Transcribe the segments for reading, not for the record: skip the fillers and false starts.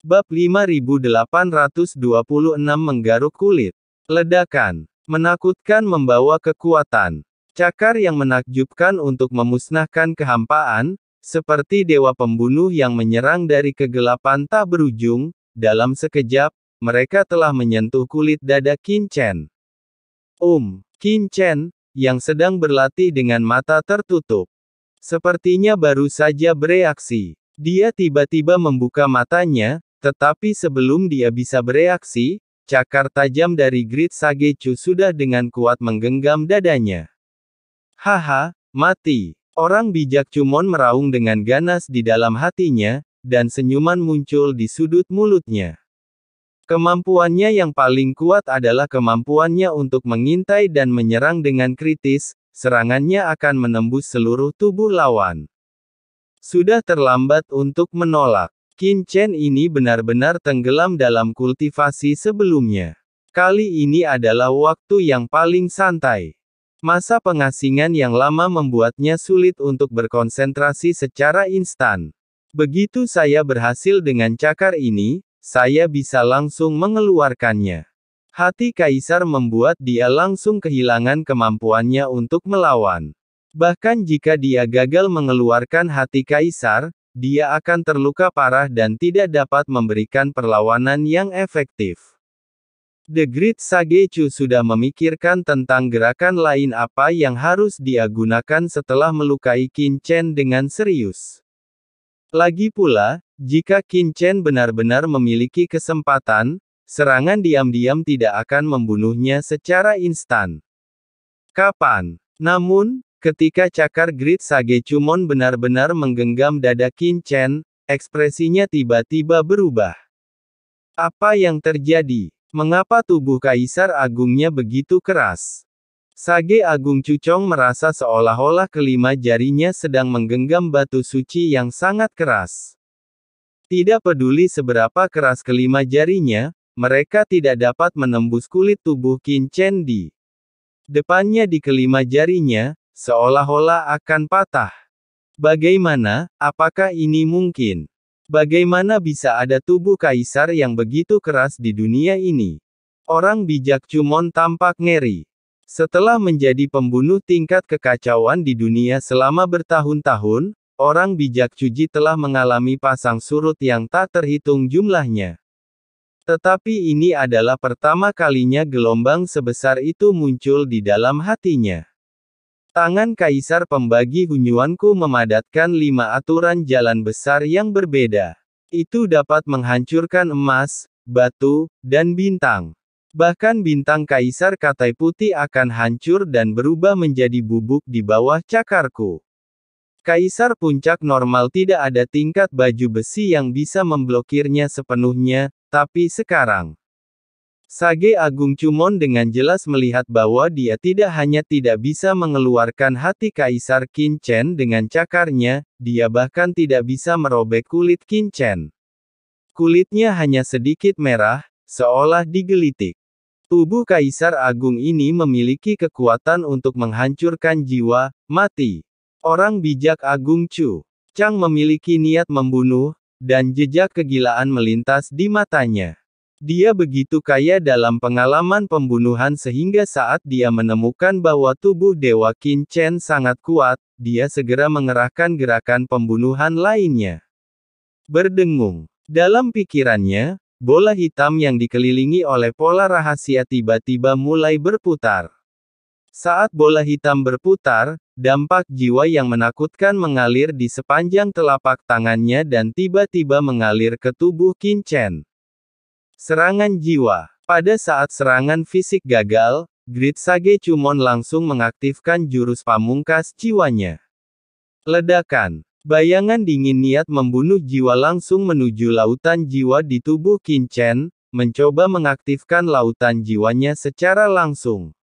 Bab 5826 Menggaruk kulit. Ledakan. Menakutkan membawa kekuatan. Cakar yang menakjubkan untuk memusnahkan kehampaan, seperti dewa pembunuh yang menyerang dari kegelapan tak berujung. Dalam sekejap, mereka telah menyentuh kulit dada Qin Chen. Qin Chen, yang sedang berlatih dengan mata tertutup, sepertinya baru saja bereaksi. Dia tiba-tiba membuka matanya, tetapi sebelum dia bisa bereaksi, cakar tajam dari Grid Sagechu sudah dengan kuat menggenggam dadanya. Haha, mati. Orang bijak Cumon meraung dengan ganas di dalam hatinya, dan senyuman muncul di sudut mulutnya. Kemampuannya yang paling kuat adalah kemampuannya untuk mengintai dan menyerang dengan kritis, serangannya akan menembus seluruh tubuh lawan. Sudah terlambat untuk menolak. Qin Chen ini benar-benar tenggelam dalam kultivasi sebelumnya. Kali ini adalah waktu yang paling santai. Masa pengasingan yang lama membuatnya sulit untuk berkonsentrasi secara instan. Begitu saya berhasil dengan cakar ini, saya bisa langsung mengeluarkannya. Hati kaisar membuat dia langsung kehilangan kemampuannya untuk melawan. Bahkan jika dia gagal mengeluarkan hati kaisar, dia akan terluka parah dan tidak dapat memberikan perlawanan yang efektif. The Grid Sagechu sudah memikirkan tentang gerakan lain apa yang harus dia gunakan setelah melukai Qin Chen dengan serius. Lagi pula, jika Qin Chen benar-benar memiliki kesempatan, serangan diam-diam tidak akan membunuhnya secara instan. Kapan? Namun, ketika cakar Grid Sagechumon benar-benar menggenggam dada Qin Chen, ekspresinya tiba-tiba berubah. Apa yang terjadi? Mengapa tubuh Kaisar Agungnya begitu keras? Sage Agung Cucong merasa seolah-olah kelima jarinya sedang menggenggam batu suci yang sangat keras. Tidak peduli seberapa keras kelima jarinya, mereka tidak dapat menembus kulit tubuh Qin Chen di depannya di kelima jarinya, seolah-olah akan patah. Bagaimana, apakah ini mungkin? Bagaimana bisa ada tubuh kaisar yang begitu keras di dunia ini? Orang bijak Cumon tampak ngeri. Setelah menjadi pembunuh tingkat kekacauan di dunia selama bertahun-tahun, orang bijak Cuji telah mengalami pasang surut yang tak terhitung jumlahnya. Tetapi ini adalah pertama kalinya gelombang sebesar itu muncul di dalam hatinya. Tangan Kaisar Pembagi Hunyuanku memadatkan 5 aturan jalan besar yang berbeda. Itu dapat menghancurkan emas, batu, dan bintang. Bahkan bintang Kaisar Katai Putih akan hancur dan berubah menjadi bubuk di bawah cakarku. Kaisar Puncak Normal tidak ada tingkat baju besi yang bisa memblokirnya sepenuhnya, tapi sekarang Sage Agung Cumon dengan jelas melihat bahwa dia tidak hanya tidak bisa mengeluarkan hati Kaisar Qin Chen dengan cakarnya, dia bahkan tidak bisa merobek kulit Qin Chen. Kulitnya hanya sedikit merah, seolah digelitik. Tubuh Kaisar Agung ini memiliki kekuatan untuk menghancurkan jiwa, mati. Orang bijak Agung Chu Chang memiliki niat membunuh, dan jejak kegilaan melintas di matanya. Dia begitu kaya dalam pengalaman pembunuhan sehingga saat dia menemukan bahwa tubuh Dewa Qin Chen sangat kuat, dia segera mengerahkan gerakan pembunuhan lainnya. Berdengung. Dalam pikirannya, bola hitam yang dikelilingi oleh pola rahasia tiba-tiba mulai berputar. Saat bola hitam berputar, dampak jiwa yang menakutkan mengalir di sepanjang telapak tangannya dan tiba-tiba mengalir ke tubuh Qin Chen. Serangan jiwa. Pada saat serangan fisik gagal, Grid Sagechumon langsung mengaktifkan jurus pamungkas jiwanya. Ledakan. Bayangan dingin niat membunuh jiwa langsung menuju lautan jiwa di tubuh Qin Chen, mencoba mengaktifkan lautan jiwanya secara langsung.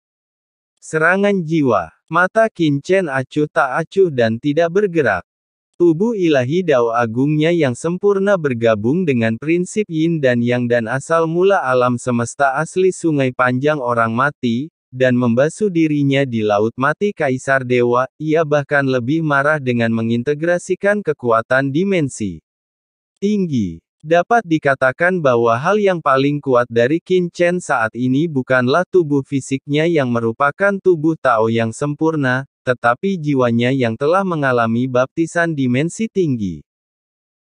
Serangan jiwa. Mata Qin Chen acuh tak acuh dan tidak bergerak. Tubuh ilahi Dao Agungnya yang sempurna bergabung dengan prinsip Yin dan Yang dan asal mula alam semesta asli sungai panjang orang mati, dan membasuh dirinya di laut mati Kaisar Dewa. Ia bahkan lebih marah dengan mengintegrasikan kekuatan dimensi tinggi. Dapat dikatakan bahwa hal yang paling kuat dari Qin Chen saat ini bukanlah tubuh fisiknya yang merupakan tubuh Tao yang sempurna, tetapi jiwanya yang telah mengalami baptisan dimensi tinggi.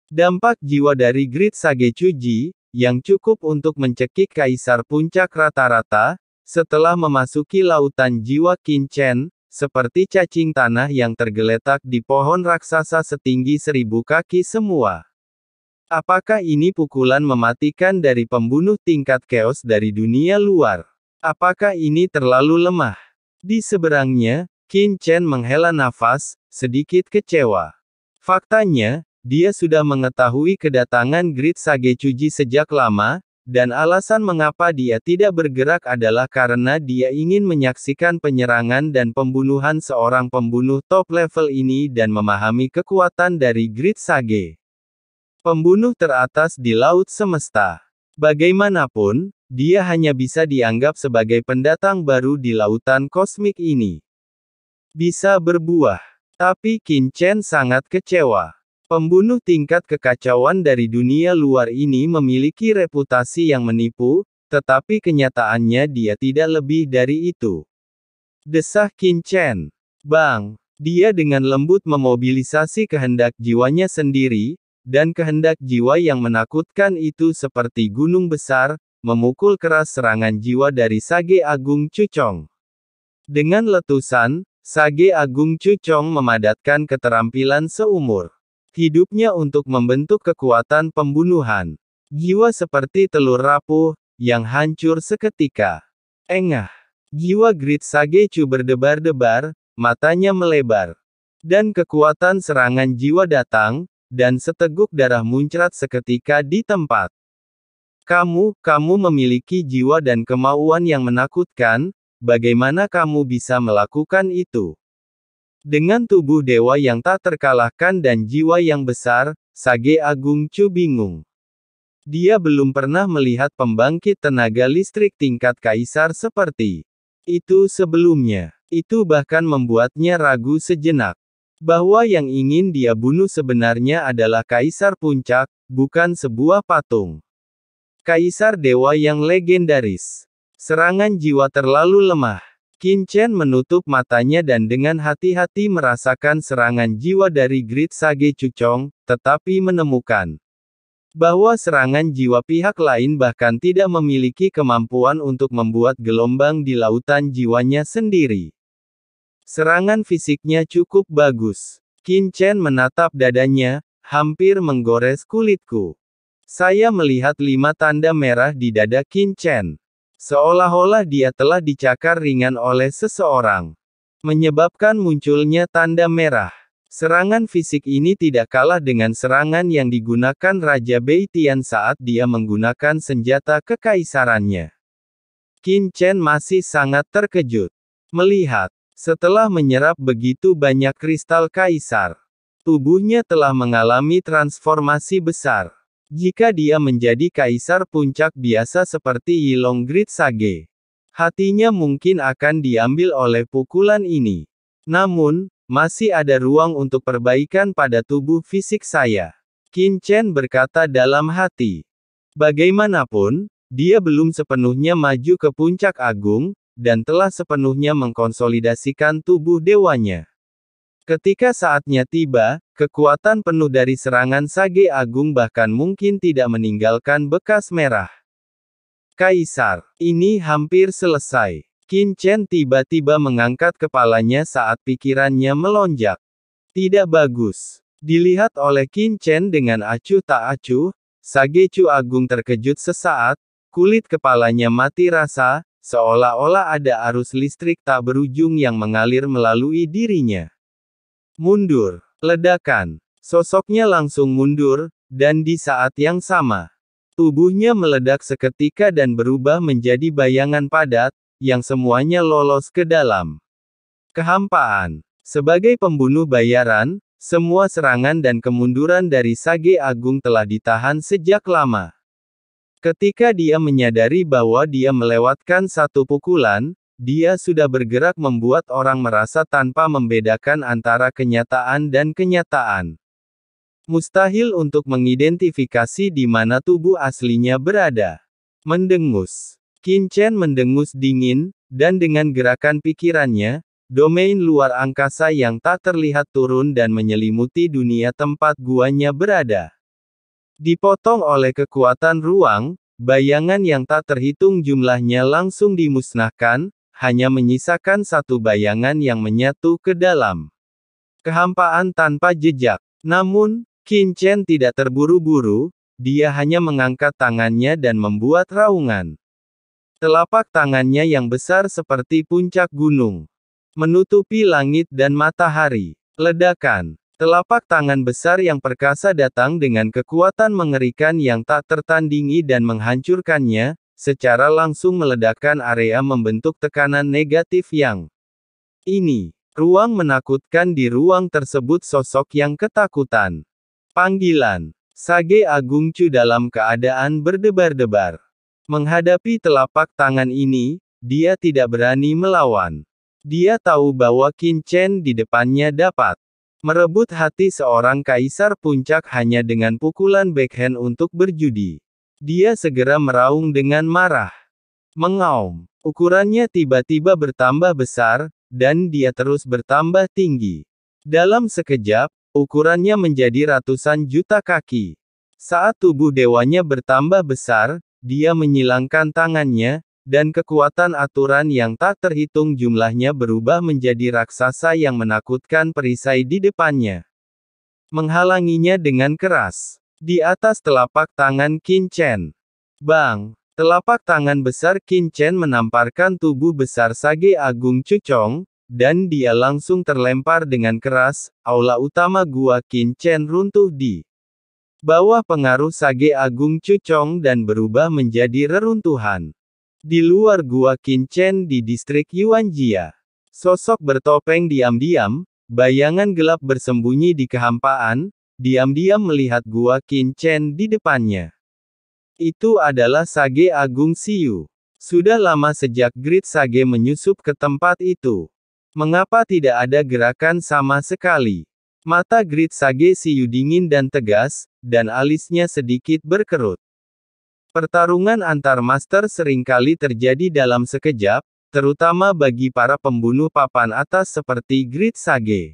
Dampak jiwa dari Great Sage Chuji, yang cukup untuk mencekik kaisar puncak rata-rata, setelah memasuki lautan jiwa Qin Chen, seperti cacing tanah yang tergeletak di pohon raksasa setinggi 1000 kaki semua. Apakah ini pukulan mematikan dari pembunuh tingkat chaos dari dunia luar? Apakah ini terlalu lemah? Di seberangnya, Qin Chen menghela nafas, sedikit kecewa. Faktanya, dia sudah mengetahui kedatangan Great Sage Chuji sejak lama, dan alasan mengapa dia tidak bergerak adalah karena dia ingin menyaksikan penyerangan dan pembunuhan seorang pembunuh top level ini dan memahami kekuatan dari Great Sage. Pembunuh teratas di laut semesta. Bagaimanapun, dia hanya bisa dianggap sebagai pendatang baru di lautan kosmik ini. Bisa berbuah. Tapi Qin Chen sangat kecewa. Pembunuh tingkat kekacauan dari dunia luar ini memiliki reputasi yang menipu, tetapi kenyataannya dia tidak lebih dari itu. Desah Qin Chen. Bang! Dia dengan lembut memobilisasi kehendak jiwanya sendiri, dan kehendak jiwa yang menakutkan itu seperti gunung besar, memukul keras serangan jiwa dari Sage Agung Chuchong. Dengan letusan, Sage Agung Chuchong memadatkan keterampilan seumur hidupnya untuk membentuk kekuatan pembunuhan. Jiwa seperti telur rapuh, yang hancur seketika. Engah. Jiwa Great Sage Chu berdebar-debar, matanya melebar. Dan kekuatan serangan jiwa datang, dan seteguk darah muncrat seketika di tempat. Kamu memiliki jiwa dan kemauan yang menakutkan, bagaimana kamu bisa melakukan itu? Dengan tubuh dewa yang tak terkalahkan dan jiwa yang besar, Sage Agung Chu bingung. Dia belum pernah melihat pembangkit tenaga listrik tingkat kaisar seperti itu sebelumnya. Itu bahkan membuatnya ragu sejenak. Bahwa yang ingin dia bunuh sebenarnya adalah Kaisar Puncak, bukan sebuah patung. Kaisar dewa yang legendaris. Serangan jiwa terlalu lemah. Qin Chen menutup matanya dan dengan hati-hati merasakan serangan jiwa dari Great Sage Chuchong, tetapi menemukan bahwa serangan jiwa pihak lain bahkan tidak memiliki kemampuan untuk membuat gelombang di lautan jiwanya sendiri. Serangan fisiknya cukup bagus. Qin Chen menatap dadanya, hampir menggores kulitku. Saya melihat 5 tanda merah di dada Qin Chen. Seolah-olah dia telah dicakar ringan oleh seseorang. Menyebabkan munculnya tanda merah. Serangan fisik ini tidak kalah dengan serangan yang digunakan Raja Beitian saat dia menggunakan senjata kekaisarannya. Qin Chen masih sangat terkejut. Melihat setelah menyerap begitu banyak kristal kaisar, tubuhnya telah mengalami transformasi besar. Jika dia menjadi kaisar puncak biasa seperti Yilong Great Sage, hatinya mungkin akan diambil oleh pukulan ini. Namun, masih ada ruang untuk perbaikan pada tubuh fisik saya. Qin Chen berkata dalam hati. Bagaimanapun, dia belum sepenuhnya maju ke puncak agung, dan telah sepenuhnya mengkonsolidasikan tubuh dewanya. Ketika saatnya tiba, kekuatan penuh dari serangan Sage Agung bahkan mungkin tidak meninggalkan bekas merah. Kaisar, ini hampir selesai. Qin Chen tiba-tiba mengangkat kepalanya saat pikirannya melonjak. Tidak bagus. Dilihat oleh Qin Chen dengan acuh tak acuh, Sage Chu Agung terkejut sesaat, kulit kepalanya mati rasa, seolah-olah ada arus listrik tak berujung yang mengalir melalui dirinya. Mundur. Ledakan. Sosoknya langsung mundur, dan di saat yang sama, tubuhnya meledak seketika dan berubah menjadi bayangan padat, yang semuanya lolos ke dalam kehampaan. Sebagai pembunuh bayaran, semua serangan dan kemunduran dari Sage Agung telah ditahan sejak lama. Ketika dia menyadari bahwa dia melewatkan satu pukulan, dia sudah bergerak membuat orang merasa tanpa membedakan antara kenyataan dan kenyataan. Mustahil untuk mengidentifikasi di mana tubuh aslinya berada. Mendengus. Qin Chen mendengus dingin, dan dengan gerakan pikirannya, domain luar angkasa yang tak terlihat turun dan menyelimuti dunia tempat guanya berada. Dipotong oleh kekuatan ruang, bayangan yang tak terhitung jumlahnya langsung dimusnahkan, hanya menyisakan satu bayangan yang menyatu ke dalam kehampaan tanpa jejak. Namun, Qin Chen tidak terburu-buru, dia hanya mengangkat tangannya dan membuat raungan. Telapak tangannya yang besar seperti puncak gunung, menutupi langit dan matahari. Ledakan. Telapak tangan besar yang perkasa datang dengan kekuatan mengerikan yang tak tertandingi dan menghancurkannya, secara langsung meledakkan area membentuk tekanan negatif yang ini. Ruang menakutkan di ruang tersebut sosok yang ketakutan. Panggilan. Sage Agung Chu dalam keadaan berdebar-debar. Menghadapi telapak tangan ini, dia tidak berani melawan. Dia tahu bahwa Qin Chen di depannya dapat merebut hati seorang kaisar puncak hanya dengan pukulan backhand untuk berjudi. Dia segera meraung dengan marah. Mengaum. Ukurannya tiba-tiba bertambah besar, dan dia terus bertambah tinggi. Dalam sekejap, ukurannya menjadi ratusan juta kaki. Saat tubuh dewanya bertambah besar, dia menyilangkan tangannya, dan kekuatan aturan yang tak terhitung jumlahnya berubah menjadi raksasa yang menakutkan perisai di depannya. Menghalanginya dengan keras. Di atas telapak tangan Qin Chen. Bang! Telapak tangan besar Qin Chen menamparkan tubuh besar Sage Agung Chuchong, dan dia langsung terlempar dengan keras. Aula utama gua Qin Chen runtuh di bawah pengaruh Sage Agung Chuchong dan berubah menjadi reruntuhan. Di luar gua Qin Chen di distrik Yuanjia, sosok bertopeng diam-diam, bayangan gelap bersembunyi di kehampaan, diam-diam melihat gua Qin Chen di depannya. Itu adalah Sage Agung Siyu. Sudah lama sejak Great Sage menyusup ke tempat itu. Mengapa tidak ada gerakan sama sekali? Mata Great Sage Siyu dingin dan tegas, dan alisnya sedikit berkerut. Pertarungan antar master seringkali terjadi dalam sekejap, terutama bagi para pembunuh papan atas seperti Great Sage.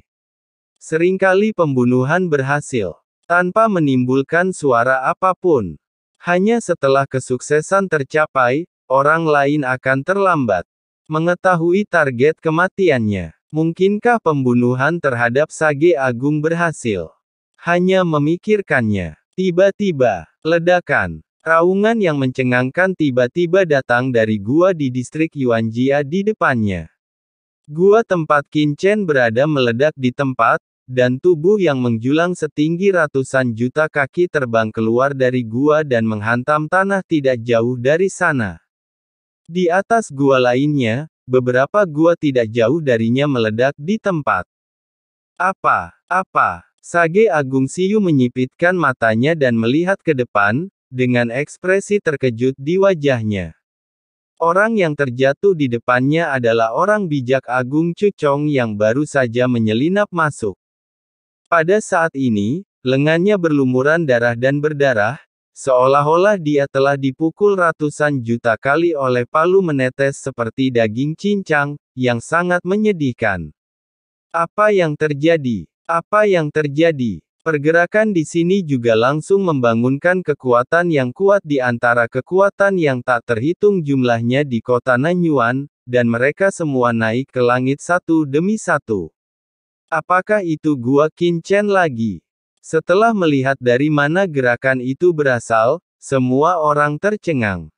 Seringkali pembunuhan berhasil, tanpa menimbulkan suara apapun. Hanya setelah kesuksesan tercapai, orang lain akan terlambat mengetahui target kematiannya. Mungkinkah pembunuhan terhadap Sage Agung berhasil? Hanya memikirkannya. Tiba-tiba, ledakan. Raungan yang mencengangkan tiba-tiba datang dari gua di distrik Yuanjia di depannya. Gua tempat Qin Chen berada meledak di tempat, dan tubuh yang menjulang setinggi ratusan juta kaki terbang keluar dari gua dan menghantam tanah tidak jauh dari sana. Di atas gua lainnya, beberapa gua tidak jauh darinya meledak di tempat. Apa? Sage Agung Siyu menyipitkan matanya dan melihat ke depan, dengan ekspresi terkejut di wajahnya. Orang yang terjatuh di depannya adalah orang bijak Agung Chuchong yang baru saja menyelinap masuk. Pada saat ini, lengannya berlumuran darah dan berdarah, seolah-olah dia telah dipukul ratusan juta kali oleh palu menetes seperti daging cincang, yang sangat menyedihkan. Apa yang terjadi? Pergerakan di sini juga langsung membangunkan kekuatan yang kuat di antara kekuatan yang tak terhitung jumlahnya di kota Nanyuan, dan mereka semua naik ke langit satu demi satu. Apakah itu gua Qin Chen lagi? Setelah melihat dari mana gerakan itu berasal, semua orang tercengang.